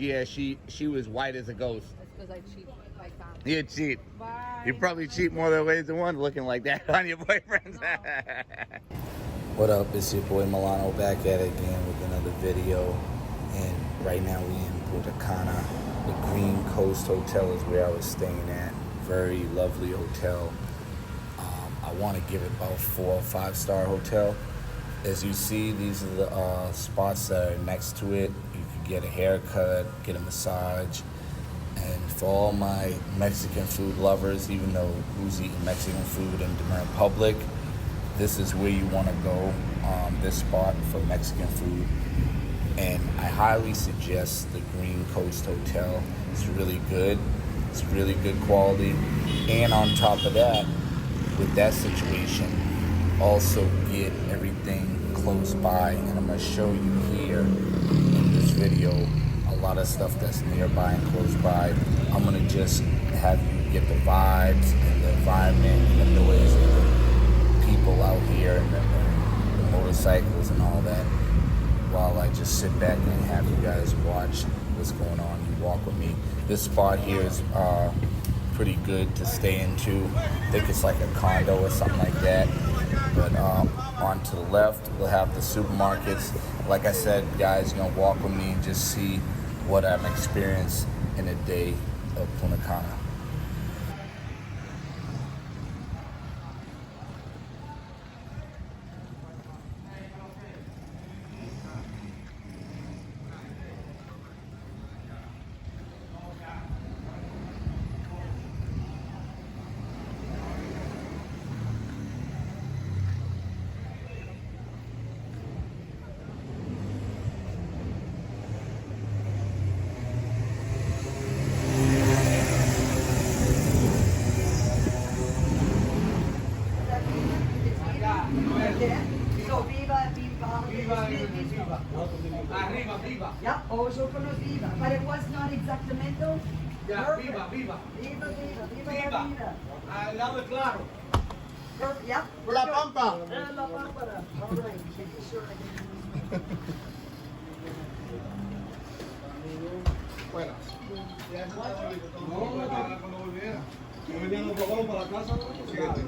Yeah, she was white as a ghost. That's because I cheat by time. You cheat. Bye. You probably cheat more than ways than one looking like that on your boyfriends. What up, it's your boy Milano back at it again with another video. And right now we in Punta Cana. The Green Coast Hotel is where I was staying at. Very lovely hotel. I want to give it about 4 or 5 star hotel. As you see, these are the spots that are next to it. You can get a haircut, get a massage. And for all my Mexican food lovers, even though who's eating Mexican food in the Republic, this is where you want to go, this spot for Mexican food. And I highly suggest the Green Coast Hotel. It's really good. It's really good quality. And on top of that, with that situation, also get everything close by. And I'm going to show you here in this video a lot of stuff that's nearby and close by. I'm going to just have you get the vibes and the environment and the noise and the people out here and the motorcycles and all that, while I just sit back and have you guys watch what's going on. You walk with me. This spot here is pretty good to stay into. I think it's like a condo or something like that. But on to the left, we'll have the supermarkets. Like I said, guys, you're gonna walk with me and just see what I've experienced in a day of Punta Cana. So, viva, viva, viva. Arriba, viva. Yeah, also from the viva. But it was not exactamento. Ya, Perfect. viva, viva. Viva, viva, viva, Viva. la vida. Al lado de claro. Perfect. Yeah. we're La good. Pampa. La Pampa. All right. Making sure I get Fuera. No, cuando volviera. Yo venía los probaron para la casa. Síguete.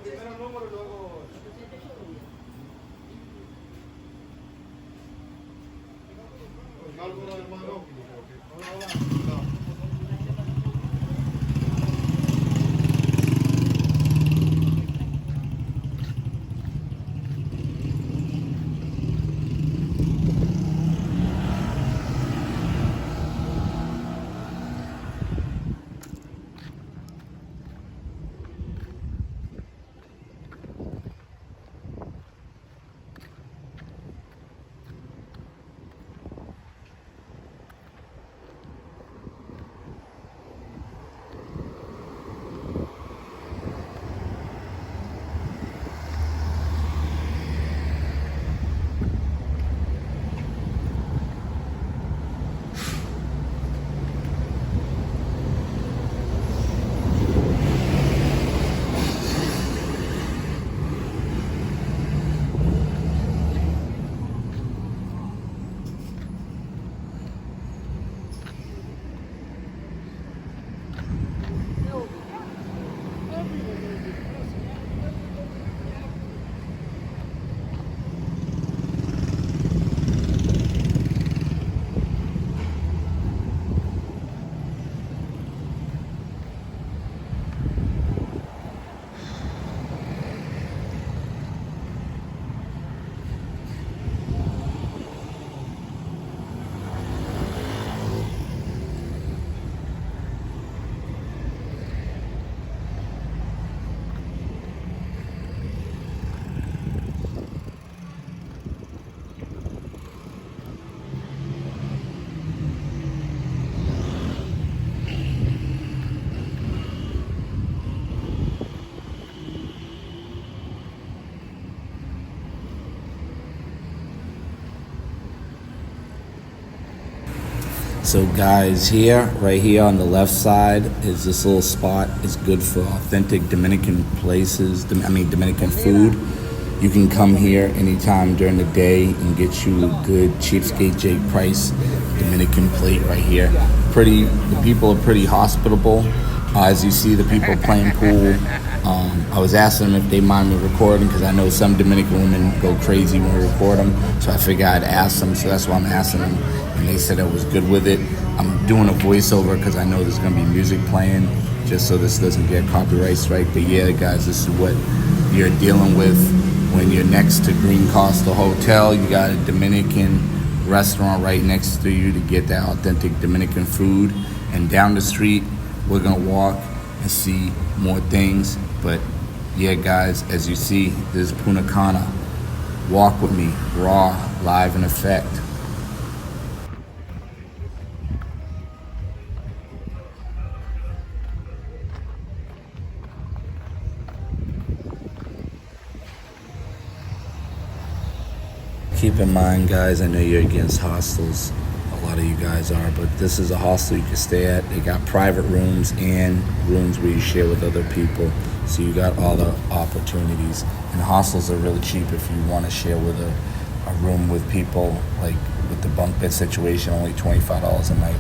Primero el número y luego. Cálculo, hermano. No. So guys, right here on the left side is this little spot. It's good for authentic Dominican places, Dominican food. You can come here anytime during the day and get you a good cheapskate Jake Price Dominican plate right here. The people are pretty hospitable. As you see, the people playing pool. I was asking them if they mind me recording because I know some Dominican women go crazy when we record them. So I figured I'd ask them, so that's why I'm asking them. And they said I was good with it. I'm doing a voiceover because I know there's going to be music playing, just so this doesn't get copyright strike. But yeah, guys, this is what you're dealing with when you're next to Green Costa Hotel. You got a Dominican restaurant right next to you to get that authentic Dominican food. And down the street, we're going to walk and see more things. But yeah, guys, as you see, this is Punta Cana. Walk with me, raw, live in effect. Keep in mind, guys, I know you're against hostels. A lot of you guys are, but this is a hostel you can stay at. They got private rooms and rooms where you share with other people. So you got all the opportunities. And hostels are really cheap if you want to share with a room with people, like with the bunk bed situation, only $25 a night.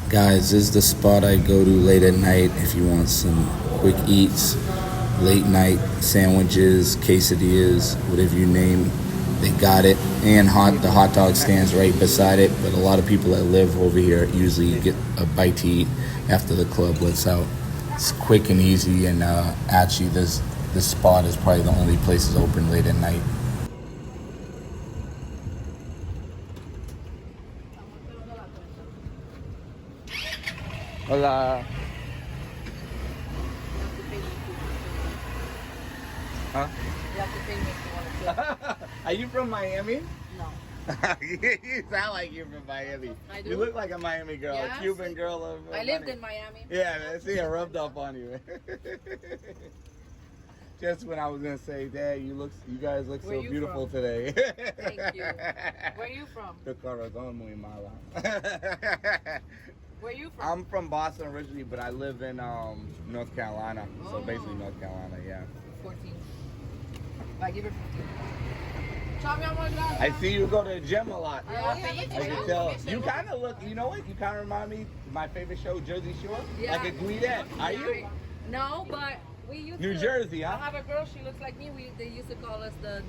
Guys, this is the spot I go to late at night if you want some quick eats, late night sandwiches, quesadillas, whatever you name, they got it. And the hot dog stands right beside it. But a lot of people that live over here usually get a bite to eat after the club lets out. It's quick and easy, and actually this spot is probably the only place that's open late at night. Hola. Huh? You have to pay me if you want to play. Are you from Miami? No. You sound like you're from Miami. I do. You look like a Miami girl, Yes. a Cuban girl. I lived in Miami. Yeah, man, see, I rubbed off on you. Just when I was gonna say, Dad, you guys look Where so you beautiful from? today. Thank you. Where are you from? The corazón muy mala. Where are you from? I'm from Boston originally, but I live in North Carolina. So Oh. basically North Carolina, yeah. 14. I give her 15. Ciao, mi amor, gracias. I see you go to the gym a lot. Yeah, I can tell. You kind of look, you know what? You kind of remind me of my favorite show, Jersey Shore. Yeah. Like a Guidette. Are you? No, but we used New to. Jersey, huh? I have a girl, she looks like me. They used to call us the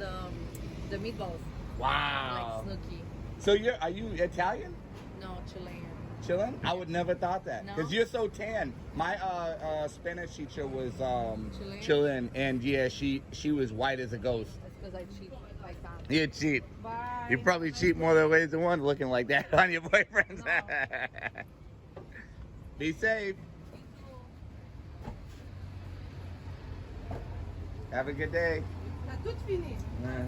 meatballs. Wow. Like Snooki. So are you Italian? No, Chilean. Chilling? I would never thought that. No? Because you're so tan. My Spanish teacher was Chilean? Chilean, and yeah, she was white as a ghost. That's because I cheat like that. You cheat. Bye. You probably cheat more than ways than one looking like that on your boyfriends. No. Be safe. Have a good day. T'as tout fini. Yeah.